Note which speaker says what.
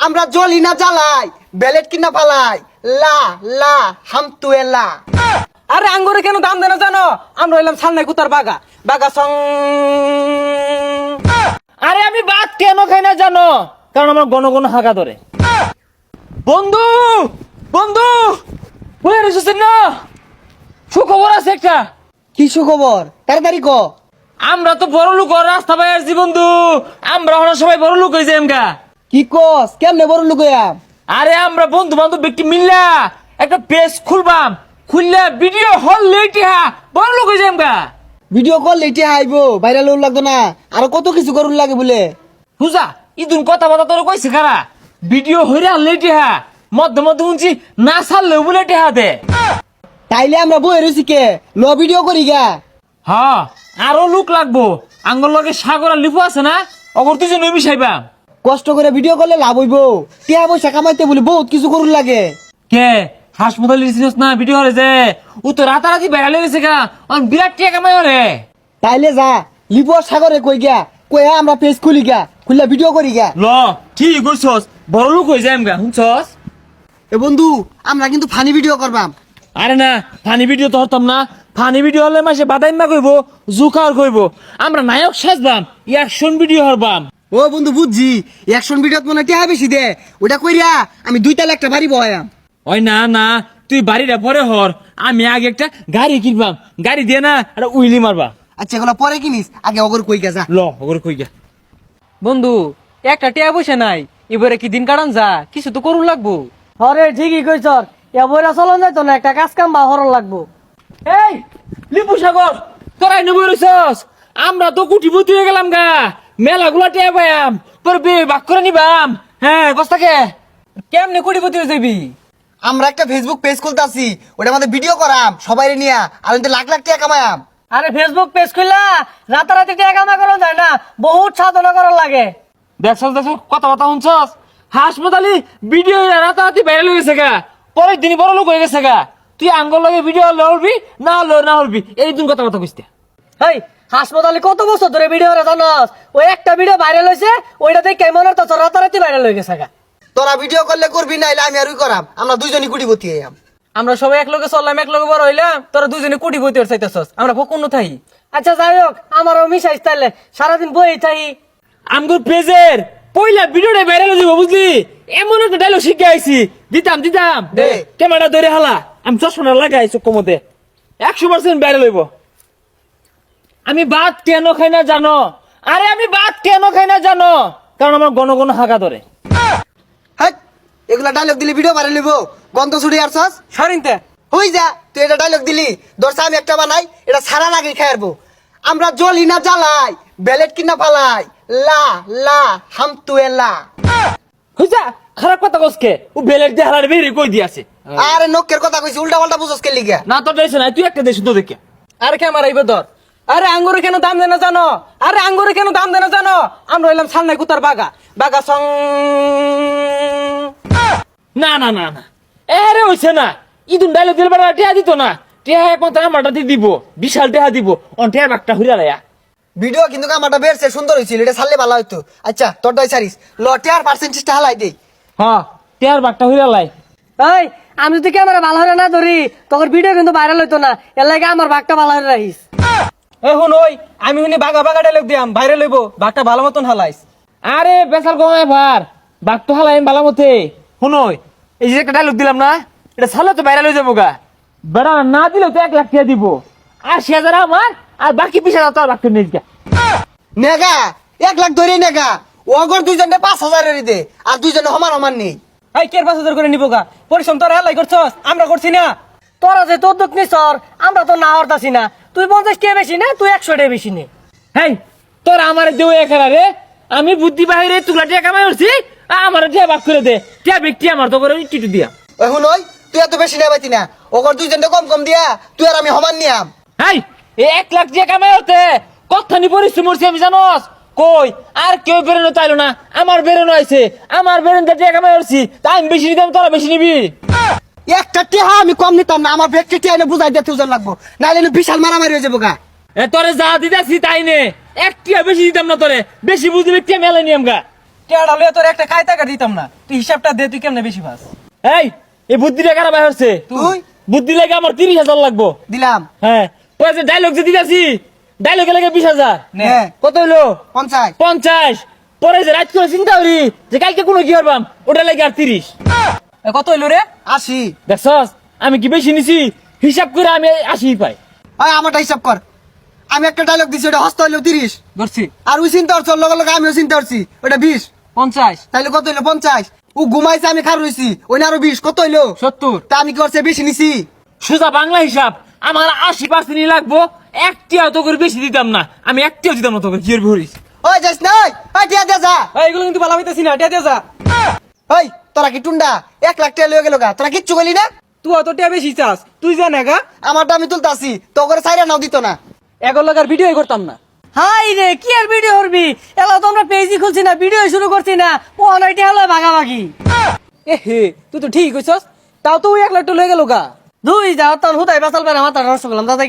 Speaker 1: আমরা জ্বলি না জ্বালাই বেলেট কিনা ফালাই লা লা হাম তুয়েলা।
Speaker 2: আরে আঙ্গুরে কেন দাম দেনা জানো? আমরা হইলাম সালনাই কুতার বাগা বাগা সং। আরে আমি ভাত কেন খাই না জানো? কারণ আমার গণ গণ হাগা ধরে। বন্ধু বন্ধু বলে রেখেছেন না, সুখবর আছে একটা।
Speaker 1: কি সুখবর? তাড়াতাড়ি ক।
Speaker 2: আমরা তো বড় লোক রাস্তা পাই আসছি বন্ধু। আমরা হলো সবাই বড় লোক হয়েছে এমকা।
Speaker 1: কি কস? কেমনে বড় লোক হইয়া?
Speaker 2: আরে আমরা বন্ধু বান্ধব ব্যক্তি মিললা একটা পেজ খুলবাম, খুললা ভিডিও হল লেটিহা বড় লোক হয়েছে এমকা।
Speaker 1: ভিডিও কল লেটে আইবো, ভাইরাল হল লাগতো না, আরো কত কিছু করুন লাগে বলে।
Speaker 2: বুঝা ইদুন কথা বাতা তোর কইছে কারা? ভিডিও হইরা লেটিহা মধ্যে মধ্যে শুনছি না ছাড়লেও বলে টেহা দে।
Speaker 1: তাইলে আমরা বই রয়েছি কে ল ভিডিও করি গা।
Speaker 2: হ্যাঁ আরো লোক লাগবো। আঙ্গর লগে সাগর আর লিপু আছে না, অগর তুই যে নবী সাইবা।
Speaker 1: কষ্ট করে ভিডিও করলে লাভ হইবো, টিয়া পয়সা কামাইতে বলে বহুত কিছু করুন লাগে।
Speaker 2: কে হাসপাতাল লিছিস না ভিডিও হরে যে ও তো রাতারাতি বেড়া লেগেছে গা, অন বিরাট টিয়া কামাই হরে।
Speaker 1: তাইলে যা লিপু আর সাগরে কই গা, কইয়া আমরা পেজ খুলি গা, খুললে ভিডিও করি গা।
Speaker 2: ল ঠিক কইছস, বড় লোক হয়ে যায় এমকা শুনছস।
Speaker 1: এ বন্ধু আমরা কিন্তু ফানি ভিডিও করবাম।
Speaker 2: আরে না ফানি ভিডিও তো হতাম না। ফানি ভিডিও হলে মাসে বাদাইমা কইব, জুকার কইব। আমরা নায়ক সাজবাম, অ্যাকশন ভিডিও হরবাম।
Speaker 1: ও বন্ধু বুঝছি, অ্যাকশন ভিডিওত মনে টিয়া বেশি দে, ওটা কইরা আমি 2 তালা একটা বাড়ি বয়াম।
Speaker 2: ওই না না তুই বাড়িটা পরে হর, আমি আগে একটা গাড়ি কিনবাম, গাড়ি দিয়ে না একটা উইলি মারবা।
Speaker 1: আচ্ছা এগুলো পরে কিনিস, আগে অগর কই গা যা।
Speaker 2: ল ওরে কই গা।
Speaker 3: বন্ধু একটা টিয়া বসে নাই, এবারে কি দিন কাটান যা, কিছু তো করুন লাগবো।
Speaker 4: হরে ঠিকই কইছ, এবারে চলন যাইতো না, একটা কাজ কাম বা হরণ লাগবো।
Speaker 2: এই লিপু সাগর তোরাই নেবো রইছস, আমরা তো কুটিপতি হয়ে গেলাম গা, মেলা গুলা টিয়া পাইয়াম, তোর বিয়ে বাক করে নিবাম। হ্যাঁ কস্তাকে
Speaker 3: কেমনে কোটিপতি হয়ে যাবি?
Speaker 1: আমরা একটা ফেসবুক পেজ খুলতাছি, ওটা আমাদের ভিডিও করাম সবাই নিয়া, আর ওতে লাখ লাখ টাকা কামায়াম।
Speaker 4: আরে ফেসবুক পেজ খুললা রাতারাতি টিয়া কামা করা যায় না, বহুত সাধনা করার লাগে।
Speaker 2: দেখছস দেখছস কথা কথা শুনছস, হাসপাতালি ভিডিও রাতারাতি ভাইরাল হয়ে গেছে গা, পরের দিনই বড় লোক হয়ে গেছে গা। তুই আঙ্গল লগে ভিডিও লড়বি না না হরবি, এই দিন কথা কথা কইতে।
Speaker 4: হেই হাসপাতালে কত বছর ধরে ভিডিও রে জানাস, ওই একটা ভিডিও ভাইরাল হয়েছে, ওইটা দেখে কেমন তো রাতারাতি ভাইরাল হয়ে গেছে গা।
Speaker 1: তোরা ভিডিও করলে করবি, নাইলে আমি আরই করাম, আমরা দুইজনই কুটিপতি হইয়াম।
Speaker 3: আমরা সবাই এক লগে চললাম, এক লগে বড় হইলাম, তোরা দুজনে কোটিপতি হতে চাইতেছস, আমরা ফকুন থাই।
Speaker 4: আচ্ছা যাই হোক, আমারও মিশাইস তাইলে, সারাদিন বই থাই।
Speaker 2: আমগো পেজের পয়লা ভিডিওটা ভাইরাল হয়ে যাবো বুঝলি, এমন একটা ডায়লগ শিখে আইছি, দিতাম দিতাম
Speaker 1: দে।
Speaker 2: ক্যামেরা ধরে হালা, আমি চশমাটা লাগাই চোখ মধ্যে 100% ভাইরাল হইব। আমি ভাত কেন খাই না জানো? আরে আমি ভাত কেন খাই না জানো? কারণ আমার গণ গণ হাগা ধরে।
Speaker 1: হ্যাঁ এগুলা ডায়লগ দিলি ভিডিও বানাই লিব, গন্ধ ছুড়ি আসছস
Speaker 3: সরিনতে
Speaker 1: হই যা। তুই এটা ডায়লগ দিলি, দর্শা আমি একটা বানাই, এটা সারা লাগে খাইরবো। আমরা জ্বলি না জ্বালাই বেলেট কিনা ফালাই লা লা হাম তুয়েলা।
Speaker 2: হইছা খারাপ কথা কসকে, ও বেলের দিয়ে হালার বেরি কই দিয়াছে।
Speaker 1: আরে নকের কথা কইছি, উল্টা পাল্টা বুঝছস কে লিগা?
Speaker 2: না তোর দেশ না, তুই একটা দেশ তো দেখে।
Speaker 3: আরে ক্যামেরা আইবে ধর। আরে আঙ্গুরে কেন দাম দেনা জানো? আরে আঙ্গুরে কেন দাম দেনা জানো? আমরা হইলাম সালনাই কুতার বাগা বাগা সং।
Speaker 2: না না না না এরে হইছে না, ইদুন ডায়লগ দিলে বেড়া টেহা দিত না, টেহা একমাত্র আমারটা দিয়ে দিব, বিশাল টেহা দিব, অন টেহার বাগটা হইরা লাইয়া।
Speaker 1: ভিডিও কিন্তু আমারটা বেরছে সুন্দর হইছিল, এটা ছাড়লে ভালো হইতো। আচ্ছা তোর দই ছাড়িস, লটে আর পার্সেন্টেজটা হালাই দেই।
Speaker 2: হ্যাঁ টেহার বাগটা হইরা লাই।
Speaker 4: এই আমি যদি ক্যামেরা ভালো হলে না ধরি, তখন ভিডিও কিন্তু ভাইরাল হইতো না, এর লাগে আমার ভাগটা ভালো হলে রাখিস।
Speaker 3: এখন ওই আমি শুনি বাগা বাগা ডায়লগ দিয়াম, ভাইরাল হইব, বাঘটা ভালো মতন হালাইস।
Speaker 2: আরে বেসার কমায় ভার বাগ তো হালাই বালা মতে। শুনই এই যে একটা ডায়লগ দিলাম না, এটা ছাড়লে তো ভাইরাল হয়ে যাবো গা। বেড়া না দিলেও তো 1 লাখ টাকা দিব, 80,000 আমার, আর বাকি 20,000 তোর বাগটা নিয়ে যা।
Speaker 1: নেগা 1 লাখ ধরে নেগা, ওগর দুইজনে 5,000 দে, আর দুইজনে সমান সমান নেই।
Speaker 3: এই কের 5,000 করে নিব গা, পরিশ্রম তোরা হেলাই করছস, আমরা করছি না।
Speaker 4: তোরা যে তোর দুঃখ নিস, আমরা তো না হরতাছি না। তুই 50 টাকা বেশি নে, তুই 100 টাকা বেশি নে।
Speaker 2: হেই তোর আমার দেও এখানে রে, আমি বুদ্ধি বাহিরে তুলা টাকা কামাই করছি, আমার টিয়া বাগ করে দে, টিয়া ব্যক্তি আমার তো করে টিটু দিয়া।
Speaker 1: এখন ওই তুই এত বেশি নেবাইতি না, ওগর দুইজনে কম কম দিয়া, তুই আর আমি সমান নিয়াম।
Speaker 2: হেই এই 1 লাখ টাকা কামাই হতে কতখানি পরিশ্রম করছি আমি জানোস? কই আর কেউ বেরোনো চাইলো না, আমার বেরোনো আইছে, আমার বেরোনো টাকা কামাই করছি, তাই আমি বেশি নিতাম, তোরা বেশি নিবি।
Speaker 1: একটা টেহা আমি কম নিতাম না, আমার ব্যক্তি টেহা বুঝাই দিতে ওজন লাগবো, নাহলে বিশাল মারামারি হয়ে যাবো গা।
Speaker 2: তোরে যা দিতেছি তাই নে, 1 টাকা বেশি দিতাম না তোরে, বেশি বুঝলি টিয়া মেলে নিয়ম গা।
Speaker 3: টেয়ার হলে তোর একটা খাই টাকা দিতাম না, তুই হিসাবটা দে, তুই কেমনে বেশি পাস?
Speaker 2: এই বুদ্ধিটা কারা বাইর হচ্ছে?
Speaker 1: তুই
Speaker 2: বুদ্ধি লাগে আমার 30,000 লাগবো।
Speaker 1: দিলাম
Speaker 2: হ্যাঁ ওই যে ডায়লগ যে দিতেছি, ডায়লগে লাগে 20,000।
Speaker 3: নে।
Speaker 2: কত হইলো?
Speaker 1: 50
Speaker 2: 50। পরে যে রাত করে চিন্তা করি যে কালকে কোনো কি করবাম, ওটা লাগে আর 30।
Speaker 3: কত হইলো রে?
Speaker 1: 80।
Speaker 2: দেখছস আমি কি বেশি নিছি? হিসাব করে আমি 80 পাই।
Speaker 1: ওই আমারটা হিসাব কর। আমি একটা ডায়লগ দিছি, ওটা হস্ত হইলো 30।
Speaker 3: ধরছি
Speaker 1: আর ওই চিন্তা করছো লগে লগে আমিও চিন্তা করছি, ওটা 20।
Speaker 3: 50,
Speaker 1: তাইলে কত হইলো? 50। ও ঘুমাইছে, আমি খার রইছি, ওই না আরো 20, কত হইলো?
Speaker 3: 70।
Speaker 1: তা আমি কি করছে বেশি নিছি?
Speaker 2: সোজা বাংলা হিসাব আমার 80% লাগবো। একটিও তো করে বেশি দিতাম না, আমি একটিও দিতাম না তোকে। কি এর ভরিস?
Speaker 1: ওই যাস নাই, ওই টিয়া দে যা।
Speaker 3: এগুলো কিন্তু ভালো হইতেছি না, টিয়া দিয়ে যা।
Speaker 1: ওই তোরা কি টুন্ডা 1 লাখ টাকা লয়ে গেল গা, তোরা কিচ্ছু বলি না?
Speaker 3: তুই অত টিয়া বেশি চাস, তুই জানে গা।
Speaker 1: আমারটা আমি তুলতাছি, তো করে সাইরা নাও দিত না।
Speaker 3: এগুলো লাগার ভিডিও করতাম না।
Speaker 4: হাই রে কি আর ভিডিও করবি, এলা তো আমরা পেজই খুলছি না, ভিডিও শুরু করছি না, ও অনাইটি হলো ভাগাভাগি।
Speaker 3: এ হে, তুই তো ঠিক কইছস, তাও তো ওই 1 লাখ টাকা লয়ে গেল গা।
Speaker 4: দুই যাও তোর হুদাই বাসাল পারে মাথা নষ্ট করলাম দাদা।